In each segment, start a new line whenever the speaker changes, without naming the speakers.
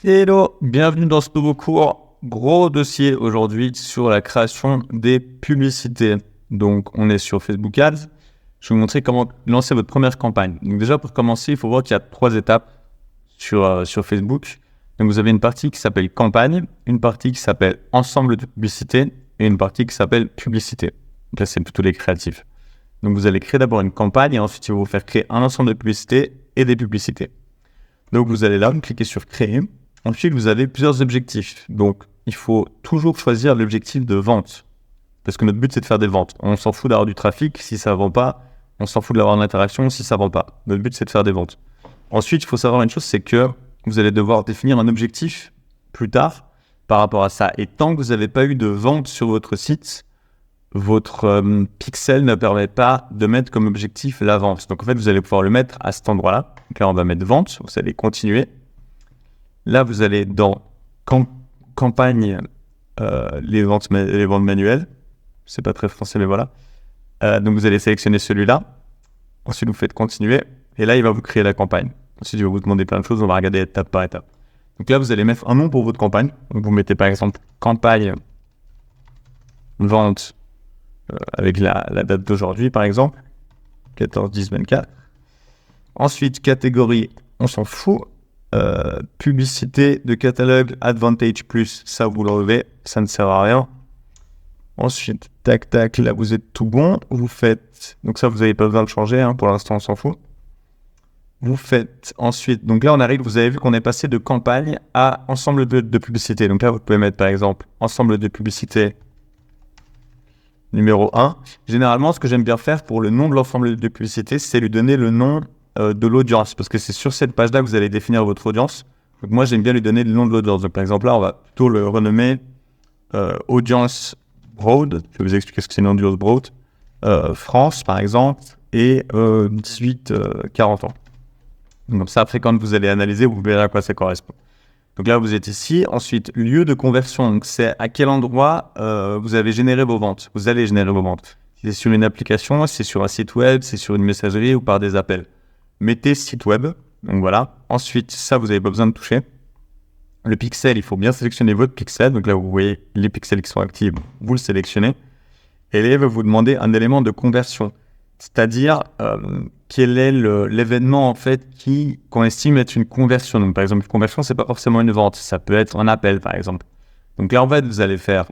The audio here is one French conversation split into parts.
Hello, bienvenue dans ce nouveau cours. Gros dossier aujourd'hui sur la création des publicités. Donc, on est sur Facebook Ads. Je vais vous montrer comment lancer votre première campagne. Donc déjà, pour commencer, il faut voir qu'il y a 3 étapes sur Facebook. Donc, vous avez une partie qui s'appelle campagne, une partie qui s'appelle ensemble de publicités et une partie qui s'appelle publicité. Donc là, c'est plutôt les créatifs. Donc, vous allez créer d'abord une campagne et ensuite, il va vous faire créer un ensemble de publicités et des publicités. Donc, vous allez là, vous cliquez sur créer. Ensuite, vous avez plusieurs objectifs. Donc, il faut toujours choisir l'objectif de vente. Parce que notre but, c'est de faire des ventes. On s'en fout d'avoir du trafic si ça ne vend pas. On s'en fout d'avoir une interaction si ça ne vend pas. Notre but, c'est de faire des ventes. Ensuite, il faut savoir une chose, c'est que vous allez devoir définir un objectif plus tard par rapport à ça. Et tant que vous n'avez pas eu de vente sur votre site, votre pixel ne permet pas de mettre comme objectif la vente. Donc, en fait, vous allez pouvoir le mettre à cet endroit-là. Donc là, on va mettre vente. Vous allez continuer. Là, vous allez dans campagne, les ventes manuelles. C'est pas très français, mais voilà. Donc, vous allez sélectionner celui-là. Ensuite, vous faites continuer. Et là, il va vous créer la campagne. Ensuite, il va vous demander plein de choses. On va regarder étape par étape. Donc là, vous allez mettre un nom pour votre campagne. Donc, vous mettez par exemple campagne vente avec la date d'aujourd'hui, par exemple. 14-10-24. Ensuite, catégorie, on s'en fout. Publicité de catalogue Advantage Plus, ça vous l'enlevez, ça ne sert à rien. Ensuite, tac, là vous êtes tout bon. Vous faites, donc ça vous n'avez pas besoin de changer, pour l'instant on s'en fout. Vous faites ensuite, donc là on arrive, vous avez vu qu'on est passé de campagne à ensemble de publicité. Donc là vous pouvez mettre par exemple ensemble de publicité numéro 1. Généralement, ce que j'aime bien faire pour le nom de l'ensemble de publicité, c'est lui donner le nom de l'audience, parce que c'est sur cette page-là que vous allez définir votre audience. Donc moi, j'aime bien lui donner le nom de l'audience. Donc par exemple, là, on va plutôt le renommer Audience Broad. Je vais vous expliquer ce que c'est une audience broad. France, par exemple, et 18-40 ans. Donc comme ça, après, quand vous allez analyser, vous verrez à quoi ça correspond. Donc là, vous êtes ici. Ensuite, lieu de conversion. Donc c'est à quel endroit vous avez généré vos ventes. Vous allez générer vos ventes. Si c'est sur une application, c'est sur un site web, c'est sur une messagerie ou par des appels. Mettez site web, donc voilà. Ensuite, ça, vous n'avez pas besoin de toucher. Le pixel, il faut bien sélectionner votre pixel. Donc là, vous voyez les pixels qui sont actifs, vous le sélectionnez. Et là, il va vous demander un élément de conversion. C'est-à-dire, quel est l'événement, en fait, qu'on estime être une conversion. Donc, par exemple, une conversion, c'est pas forcément une vente. Ça peut être un appel, par exemple. Donc là, en fait, vous allez faire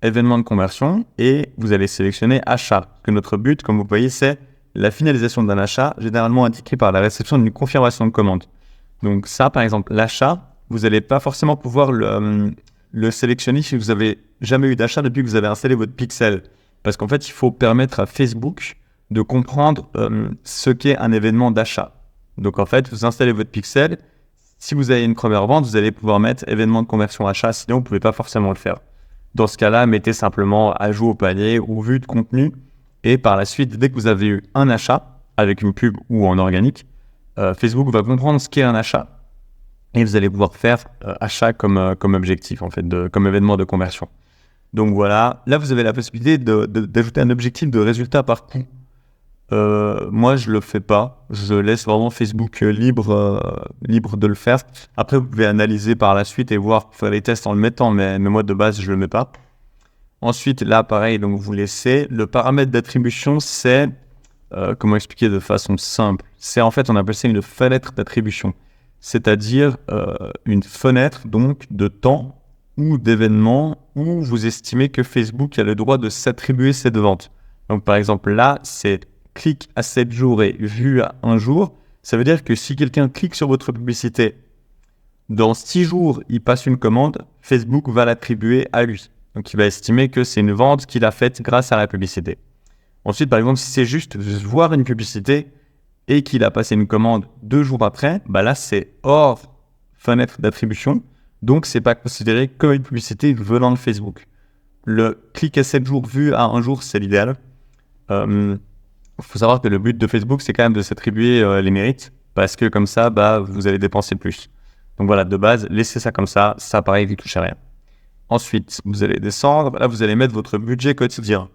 événement de conversion et vous allez sélectionner achat. Parce que notre but, comme vous voyez, c'est la finalisation d'un achat, généralement indiquée par la réception d'une confirmation de commande. Donc ça, par exemple, l'achat, vous n'allez pas forcément pouvoir le sélectionner si vous n'avez jamais eu d'achat depuis que vous avez installé votre pixel. Parce qu'en fait, il faut permettre à Facebook de comprendre ce qu'est un événement d'achat. Donc en fait, vous installez votre pixel. Si vous avez une première vente, vous allez pouvoir mettre événement de conversion achat, sinon vous ne pouvez pas forcément le faire. Dans ce cas-là, mettez simplement ajout au panier ou vue de contenu. Et par la suite, dès que vous avez eu un achat, avec une pub ou en organique, Facebook va comprendre ce qu'est un achat et vous allez pouvoir faire achat comme objectif, en fait, comme événement de conversion. Donc voilà, là vous avez la possibilité d'ajouter un objectif de résultat par coût. Moi, je le fais pas. Je laisse vraiment Facebook libre de le faire. Après, vous pouvez analyser par la suite et voir, faire les tests en le mettant, mais moi de base, je le mets pas. Ensuite, là, pareil, donc vous laissez. Le paramètre d'attribution, c'est, comment expliquer de façon simple? C'est en fait, on appelle ça une fenêtre d'attribution. C'est-à-dire une fenêtre, donc, de temps ou d'événement où vous estimez que Facebook a le droit de s'attribuer cette vente. Donc, par exemple, là, c'est clic à 7 jours et vue à 1 jour. Ça veut dire que si quelqu'un clique sur votre publicité, dans 6 jours, il passe une commande, Facebook va l'attribuer à lui. Donc, il va estimer que c'est une vente qu'il a faite grâce à la publicité. Ensuite, par exemple, si c'est juste voir une publicité et qu'il a passé une commande 2 jours après, bah là, c'est hors fenêtre d'attribution. Donc, c'est pas considéré comme une publicité venant de Facebook. Le clic à 7 jours vu à 1 jour, c'est l'idéal. Il faut savoir que le but de Facebook, c'est quand même de s'attribuer les mérites parce que comme ça, bah, vous allez dépenser plus. Donc voilà, de base, laissez ça comme ça. Ça, pareil, vous ne touchez à rien. Ensuite, vous allez descendre. Là, vous allez mettre votre budget quotidien.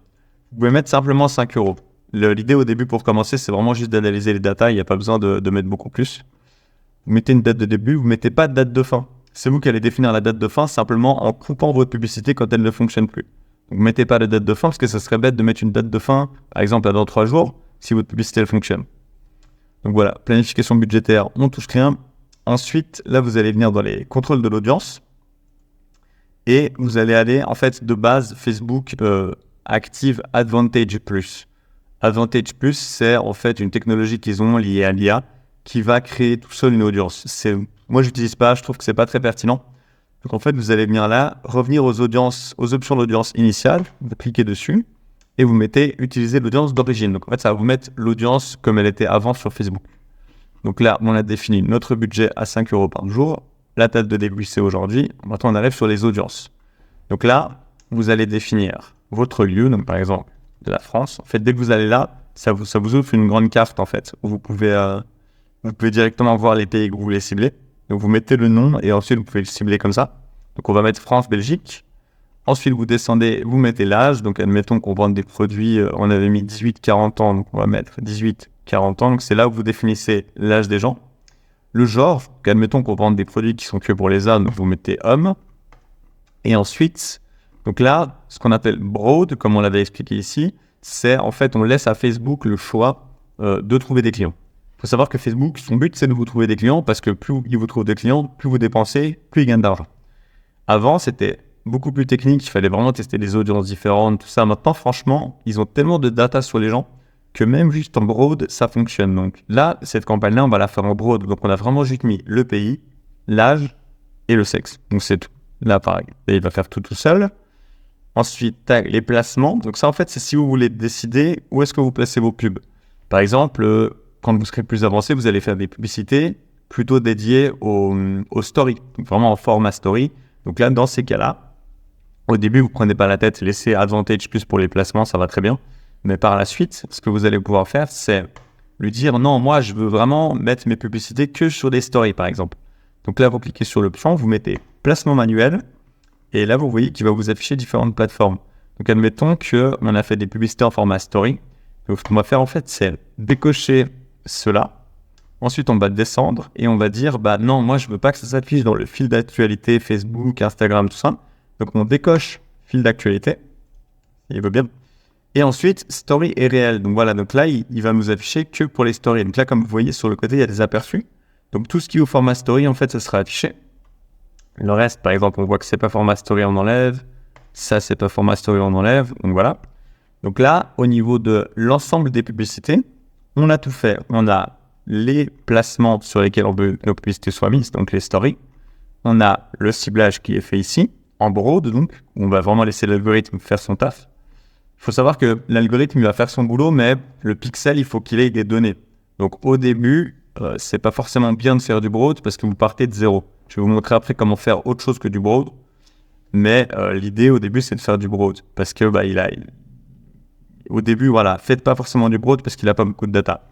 Vous pouvez mettre simplement 5 euros. L'idée au début pour commencer, c'est vraiment juste d'analyser les datas. Il n'y a pas besoin de mettre beaucoup plus. Vous mettez une date de début, vous ne mettez pas de date de fin. c'est vous qui allez définir la date de fin simplement en coupant votre publicité quand elle ne fonctionne plus. Donc, mettez pas de date de fin parce que ça serait bête de mettre une date de fin, par exemple, dans 3 jours, si votre publicité elle fonctionne. Donc voilà, planification budgétaire, on touche rien. Ensuite, là, vous allez venir dans les contrôles de l'audience et vous allez aller, en fait, de base, Facebook active Advantage Plus. Advantage Plus, c'est en fait une technologie qu'ils ont liée à l'IA qui va créer tout seul une audience. Moi, je n'utilise pas, je trouve que c'est pas très pertinent. Donc en fait, vous allez venir là, revenir aux options d'audience initiale, vous cliquez dessus et vous mettez utiliser l'audience d'origine. Donc en fait, ça va vous mettre l'audience comme elle était avant sur Facebook. Donc là, on a défini notre budget à 5 € par jour. La date de début, c'est aujourd'hui. Maintenant, on arrive sur les audiences. Donc là, vous allez définir votre lieu, donc par exemple de la France. En fait, dès que vous allez là, ça vous ouvre une grande carte en fait, où vous pouvez directement voir les pays que vous voulez cibler. Donc vous mettez le nom et ensuite vous pouvez le cibler comme ça. Donc on va mettre France, Belgique. Ensuite vous descendez, vous mettez l'âge. Donc admettons qu'on vende des produits, on avait mis 18-40 ans, donc on va mettre 18-40 ans. Donc c'est là où vous définissez l'âge des gens. Le genre, donc admettons qu'on vende des produits qui sont que pour les hommes, donc vous mettez homme. Et ensuite, donc là, ce qu'on appelle broad, comme on l'avait expliqué ici, c'est en fait on laisse à Facebook le choix de trouver des clients. Il faut savoir que Facebook, son but, c'est de vous trouver des clients parce que plus il vous trouve des clients, plus vous dépensez, plus il gagne d'argent. Avant, c'était beaucoup plus technique, il fallait vraiment tester des audiences différentes, tout ça. Maintenant, franchement, ils ont tellement de data sur les gens que même juste en broad, ça fonctionne. Donc là, cette campagne-là, on va la faire en broad. Donc on a vraiment juste mis le pays, l'âge et le sexe. Donc c'est tout. Là, pareil. Et il va faire tout seul. Ensuite, les placements. Donc ça, en fait, c'est si vous voulez décider où est-ce que vous placez vos pubs. Par exemple, quand vous serez plus avancé, vous allez faire des publicités plutôt dédiées aux stories. Donc vraiment en format story. Donc là, dans ces cas-là, au début, vous ne prenez pas la tête, laissez Advantage Plus pour les placements, ça va très bien. Mais par la suite, ce que vous allez pouvoir faire, c'est lui dire non, moi, je veux vraiment mettre mes publicités que sur des stories, par exemple. Donc là, vous cliquez sur l'option, vous mettez placement manuel. Et là, vous voyez qu'il va vous afficher différentes plateformes. Donc, admettons qu'on a fait des publicités en format story. Donc, ce qu'on va faire, en fait, c'est décocher cela. Ensuite, on va descendre et on va dire, bah non, moi, je veux pas que ça s'affiche dans le fil d'actualité, Facebook, Instagram, tout ça. Donc, on décoche fil d'actualité. Il veut bien. Et ensuite, story et réel. Donc, voilà. Donc là, il va nous afficher que pour les stories. Donc là, comme vous voyez, sur le côté, il y a des aperçus. Donc, tout ce qui est au format story, en fait, ça sera affiché. Le reste, par exemple, on voit que c'est pas format story, on enlève. Ça, c'est pas format story, on enlève. Donc voilà. Donc là, au niveau de l'ensemble des publicités, on a tout fait. On a les placements sur lesquels on veut que nos publicités soient mises, donc les stories. On a le ciblage qui est fait ici, en broad, donc, où on va vraiment laisser l'algorithme faire son taf. Il faut savoir que l'algorithme, il va faire son boulot, mais le pixel, il faut qu'il ait des données. Donc au début, c'est pas forcément bien de faire du broad parce que vous partez de zéro. Je vais vous montrer après comment faire autre chose que du broad. Mais l'idée au début, c'est de faire du broad. Parce que au début, voilà, faites pas forcément du broad parce qu'il n'a pas beaucoup de data.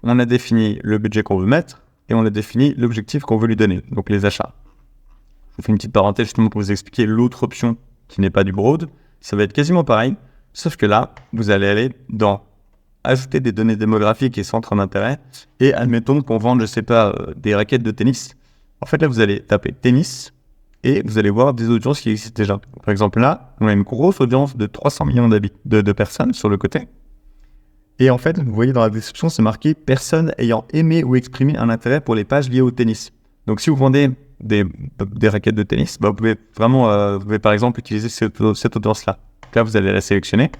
On a défini le budget qu'on veut mettre et on a défini l'objectif qu'on veut lui donner, donc les achats. Je vous fais une petite parenthèse justement pour vous expliquer l'autre option qui n'est pas du broad. Ça va être quasiment pareil, sauf que là, vous allez aller dans ajouter des données démographiques et centres d'intérêt et admettons qu'on vende, je sais pas, des raquettes de tennis. En fait, là, vous allez taper tennis et vous allez voir des audiences qui existent déjà. Par exemple, là, on a une grosse audience de 300 millions de personnes sur le côté. Et en fait, vous voyez dans la description, c'est marqué « Personnes ayant aimé ou exprimé un intérêt pour les pages liées au tennis ». Donc, si vous vendez des raquettes de tennis, vous pouvez vraiment, vous pouvez par exemple utiliser cette audience-là. Donc là, vous allez la sélectionner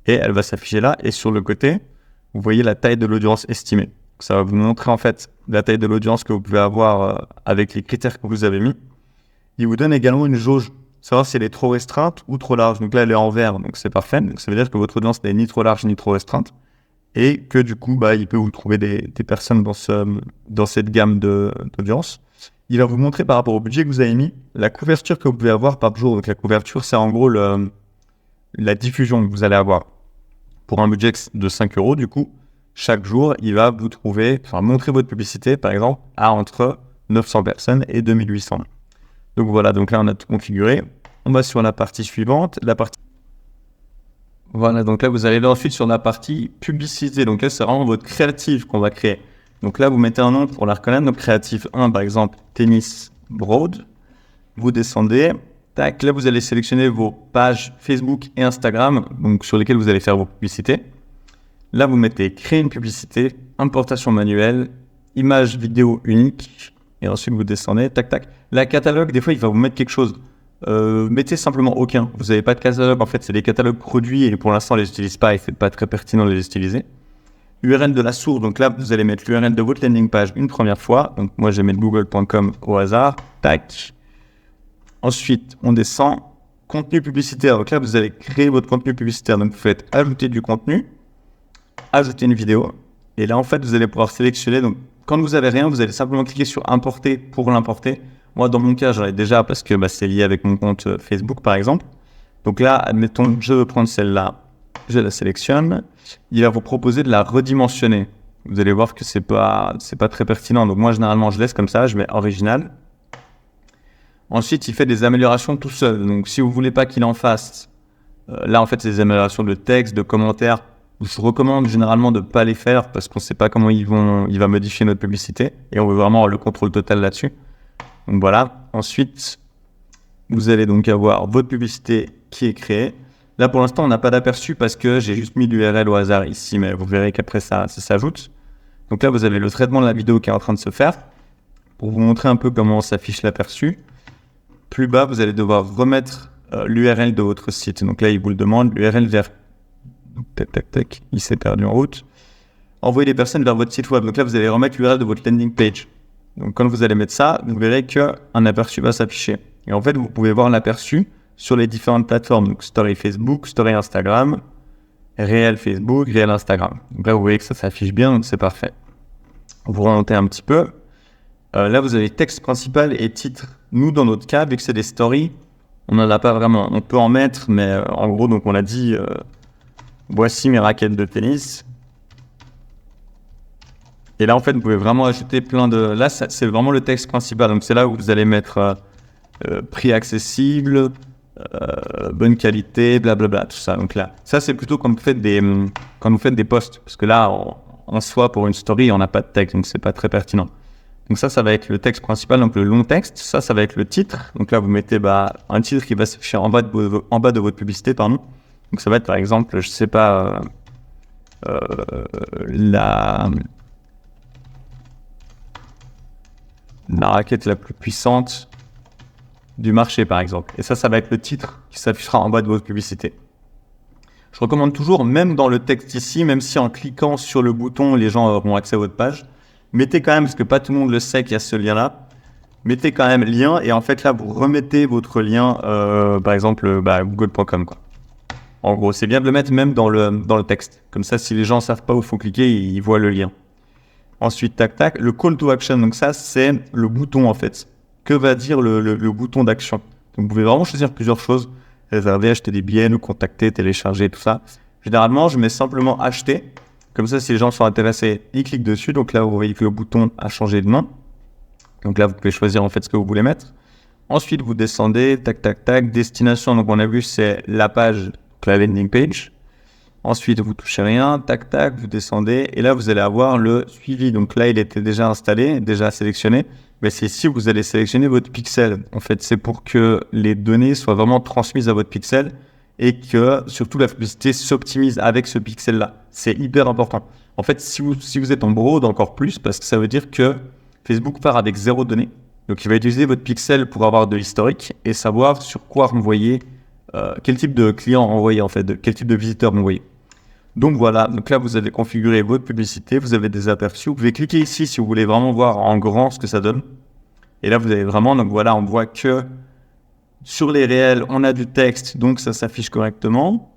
et elle va s'afficher là. Et sur le côté, vous voyez la taille de l'audience estimée. Ça va vous montrer en fait la taille de l'audience que vous pouvez avoir avec les critères que vous avez mis. Il vous donne également une jauge, savoir si elle est trop restreinte ou trop large. Donc là, elle est en vert, donc c'est parfait. Donc ça veut dire que votre audience n'est ni trop large ni trop restreinte. Et que du coup, il peut vous trouver des personnes dans cette gamme d'audience. Il va vous montrer par rapport au budget que vous avez mis, la couverture que vous pouvez avoir par jour. Donc la couverture, c'est en gros la diffusion que vous allez avoir. Pour un budget de 5 € du coup, chaque jour, il va vous montrer votre publicité, par exemple, à entre 900 personnes et 2800. Donc voilà, donc là, on a tout configuré. On va sur la partie suivante. Voilà, donc là, vous arrivez ensuite sur la partie publicité. Donc là, c'est vraiment votre créative qu'on va créer. Donc là, vous mettez un nom pour la reconnaître. Donc créative 1, par exemple, tennis Broad. Vous descendez. Tac, là, vous allez sélectionner vos pages Facebook et Instagram, donc sur lesquelles vous allez faire vos publicités. Là, vous mettez créer une publicité, importation manuelle, image vidéo unique, et ensuite vous descendez, tac, tac. La catalogue, des fois, il va vous mettre quelque chose. Mettez simplement aucun. Vous n'avez pas de catalogue, en fait, c'est des catalogues produits, et pour l'instant, on ne les utilise pas, et c'est pas très pertinent de les utiliser. URL de la source, donc là, vous allez mettre l'URL de votre landing page une première fois. Donc moi, je vais mettre google.com au hasard, tac. Ensuite, on descend, contenu publicitaire. Donc là, vous allez créer votre contenu publicitaire. Donc, vous faites ajouter du contenu, ajouter une vidéo. Et là, en fait, vous allez pouvoir sélectionner. Donc, quand vous n'avez rien, vous allez simplement cliquer sur importer pour l'importer. Moi, dans mon cas, j'en ai déjà parce que c'est lié avec mon compte Facebook, par exemple. Donc là, admettons, je veux prendre celle-là. Je la sélectionne. Il va vous proposer de la redimensionner. Vous allez voir que c'est pas très pertinent. Donc moi, généralement, je laisse comme ça. Je mets original. Ensuite, il fait des améliorations tout seul. Donc, si vous voulez pas qu'il en fasse, là, en fait, c'est des améliorations de texte, de commentaires. Je vous recommande généralement de ne pas les faire parce qu'on ne sait pas comment il va modifier notre publicité et on veut vraiment avoir le contrôle total là-dessus. Donc voilà. Ensuite, vous allez donc avoir votre publicité qui est créée. Là, pour l'instant, on n'a pas d'aperçu parce que j'ai juste mis l'URL au hasard ici, mais vous verrez qu'après ça s'ajoute. Donc là, vous avez le traitement de la vidéo qui est en train de se faire. Pour vous montrer un peu comment s'affiche l'aperçu. Plus bas, vous allez devoir remettre l'URL de votre site. Donc là, il vous le demande, l'URL vers... Tac, tac, tac, il s'est perdu en route. Envoyer les personnes vers votre site web. Donc là, vous allez remettre l'URL de votre landing page. Donc quand vous allez mettre ça, vous verrez qu'un aperçu va s'afficher. Et en fait, vous pouvez voir l'aperçu sur les différentes plateformes. Donc Story Facebook, Story Instagram, Réel Facebook, Réel Instagram. Donc là, vous voyez que ça s'affiche bien, donc c'est parfait. Vous remontez un petit peu. Là, vous avez texte principal et titre. Nous, dans notre cas, vu que c'est des stories, on n'en a pas vraiment. On peut en mettre, mais en gros, donc on a dit voici mes raquettes de tennis. Et là, en fait, vous pouvez vraiment ajouter plein de... Là, c'est vraiment le texte principal. Donc, c'est là où vous allez mettre prix accessible, bonne qualité, blablabla, tout ça. Donc là, ça, c'est plutôt quand vous faites des posts. Parce que là, en soi, pour une story, on n'a pas de texte, donc c'est pas très pertinent. Donc ça va être le texte principal, donc le long texte. Ça va être le titre. Donc là, vous mettez un titre qui va s'afficher en bas de votre publicité, pardon. Donc ça va être par exemple, je sais pas, la raquette la plus puissante du marché, par exemple. Et ça va être le titre qui s'affichera en bas de votre publicité. Je recommande toujours, même dans le texte ici, même si en cliquant sur le bouton, les gens auront accès à votre page, mettez quand même, parce que pas tout le monde le sait qu'il y a ce lien-là, mettez quand même lien et en fait là, vous remettez votre lien, par exemple, google.com, quoi. En gros, c'est bien de le mettre même dans le texte. Comme ça, si les gens ne savent pas où il faut cliquer, ils voient le lien. Ensuite, tac, tac, le call to action. Donc ça, c'est le bouton en fait. Que va dire le bouton d'action? Donc vous pouvez vraiment choisir plusieurs choses. Réserver, acheter des billets, nous contacter, télécharger, tout ça. Généralement, je mets simplement acheter. Comme ça, si les gens sont intéressés, ils cliquent dessus. Donc là, vous voyez que le bouton a changé de main. Donc là, vous pouvez choisir en fait ce que vous voulez mettre. Ensuite, vous descendez, tac, tac, tac. Destination, donc on a vu, c'est la page, la landing page. Ensuite, vous touchez rien, tac, tac, vous descendez. Et là, vous allez avoir le suivi. Donc là, il était déjà installé, déjà sélectionné. Mais c'est ici où vous allez sélectionner votre pixel. En fait, c'est pour que les données soient vraiment transmises à votre pixel et que surtout la publicité s'optimise avec ce pixel-là. C'est hyper important. En fait, si vous êtes en broad, encore plus, parce que ça veut dire que Facebook part avec 0 données. Donc, il va utiliser votre pixel pour avoir de l'historique et savoir sur quoi renvoyer, quel type de client envoyer, en fait, quel type de visiteur envoyer. Donc voilà, donc là vous avez configuré votre publicité, vous avez des aperçus, vous pouvez cliquer ici si vous voulez vraiment voir en grand ce que ça donne. Et là vous avez vraiment, donc voilà, on voit que sur les réels, on a du texte, donc ça s'affiche correctement.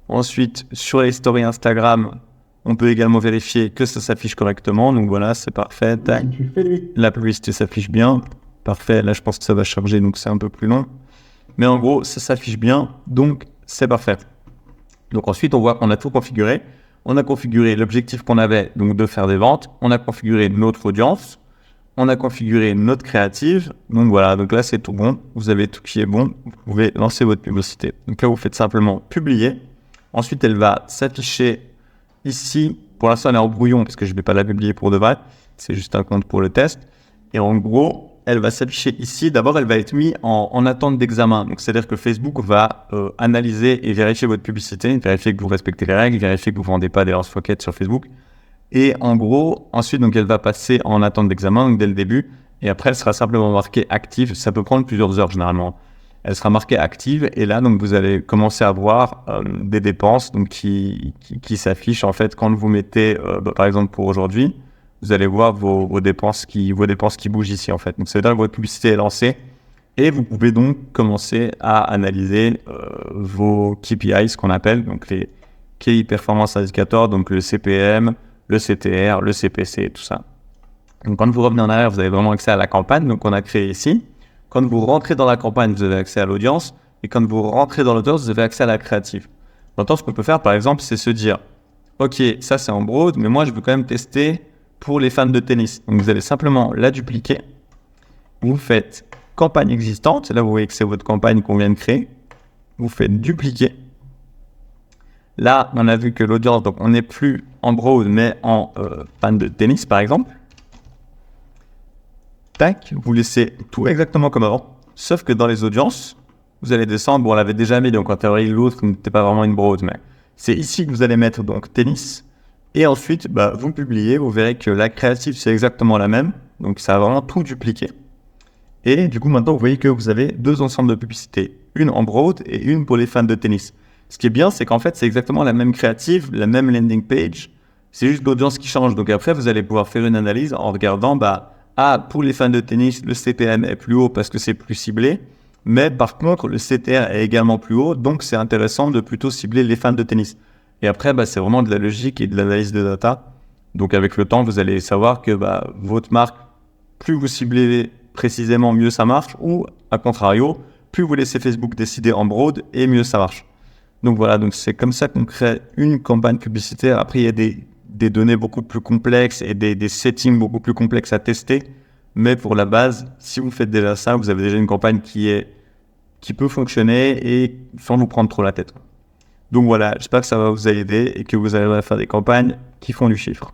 Ensuite, sur les stories Instagram, on peut également vérifier que ça s'affiche correctement. Donc voilà, c'est parfait. Tac. La publicité s'affiche bien. Parfait, là je pense que ça va charger, donc c'est un peu plus long. Mais en gros, ça s'affiche bien, donc c'est parfait. Donc ensuite, on voit qu'on a tout configuré. On a configuré l'objectif qu'on avait, donc de faire des ventes. On a configuré notre audience. On a configuré notre créative. Donc voilà, donc là, c'est tout bon. Vous avez tout qui est bon. Vous pouvez lancer votre publicité. Donc là, vous faites simplement publier. Ensuite, elle va s'afficher ici. Pour l'instant, elle est en brouillon parce que je ne vais pas la publier pour de vrai. C'est juste un compte pour le test. Et en gros, elle va s'afficher ici. D'abord, elle va être mise en attente d'examen. Donc, c'est-à-dire que Facebook va analyser et vérifier votre publicité, vérifier que vous respectez les règles, vérifier que vous ne vendez pas des lance-roquettes sur Facebook. Et en gros, ensuite, donc, elle va passer en attente d'examen, donc dès le début. Et après, elle sera simplement marquée active. Ça peut prendre plusieurs heures généralement. Elle sera marquée active. Et là, donc, vous allez commencer à voir des dépenses donc, qui s'affichent en fait quand vous mettez, par exemple pour aujourd'hui, vous allez voir vos dépenses qui bougent ici en fait. Donc, ça veut dire que votre publicité est lancée. Et vous pouvez donc commencer à analyser vos KPIs, ce qu'on appelle donc les Key Performance Indicators, donc le CPM, le CTR, le CPC, tout ça. Donc, quand vous revenez en arrière, vous avez vraiment accès à la campagne donc on a créée ici. Quand vous rentrez dans la campagne, vous avez accès à l'audience. Et quand vous rentrez dans l'audience, vous avez accès à la créative. Maintenant, ce qu'on peut faire, par exemple, c'est se dire « Ok, ça c'est en broad, mais moi je veux quand même tester pour les fans de tennis. » Donc, vous allez simplement la dupliquer. Vous faites campagne existante. Là, vous voyez que c'est votre campagne qu'on vient de créer. Vous faites dupliquer. Là, on a vu que l'audience, donc on n'est plus en broad, mais en fan de tennis, par exemple. Tac, vous laissez tout exactement comme avant. Sauf que dans les audiences, vous allez descendre. Bon, on l'avait déjà mis, donc en théorie, l'autre n'était pas vraiment une broad, mais c'est ici que vous allez mettre donc tennis. Et ensuite, vous publiez, vous verrez que la créative, c'est exactement la même. Donc, ça va vraiment tout dupliquer. Et du coup, maintenant, vous voyez que vous avez deux ensembles de publicités. Une en broad et une pour les fans de tennis. Ce qui est bien, c'est qu'en fait, c'est exactement la même créative, la même landing page. C'est juste l'audience qui change. Donc après, vous allez pouvoir faire une analyse en regardant, pour les fans de tennis, le CPM est plus haut parce que c'est plus ciblé. Mais par contre, le CTR est également plus haut. Donc, c'est intéressant de plutôt cibler les fans de tennis. Et après, c'est vraiment de la logique et de l'analyse de data. Donc, avec le temps, vous allez savoir que votre marque, plus vous ciblez précisément, mieux ça marche. Ou, à contrario, plus vous laissez Facebook décider en broad et mieux ça marche. Donc voilà, donc c'est comme ça qu'on crée une campagne publicitaire. Après, il y a des données beaucoup plus complexes et des settings beaucoup plus complexes à tester. Mais pour la base, si vous faites déjà ça, vous avez déjà une campagne qui peut fonctionner et sans vous prendre trop la tête. Donc voilà, j'espère que ça va vous aider et que vous allez faire des campagnes qui font du chiffre.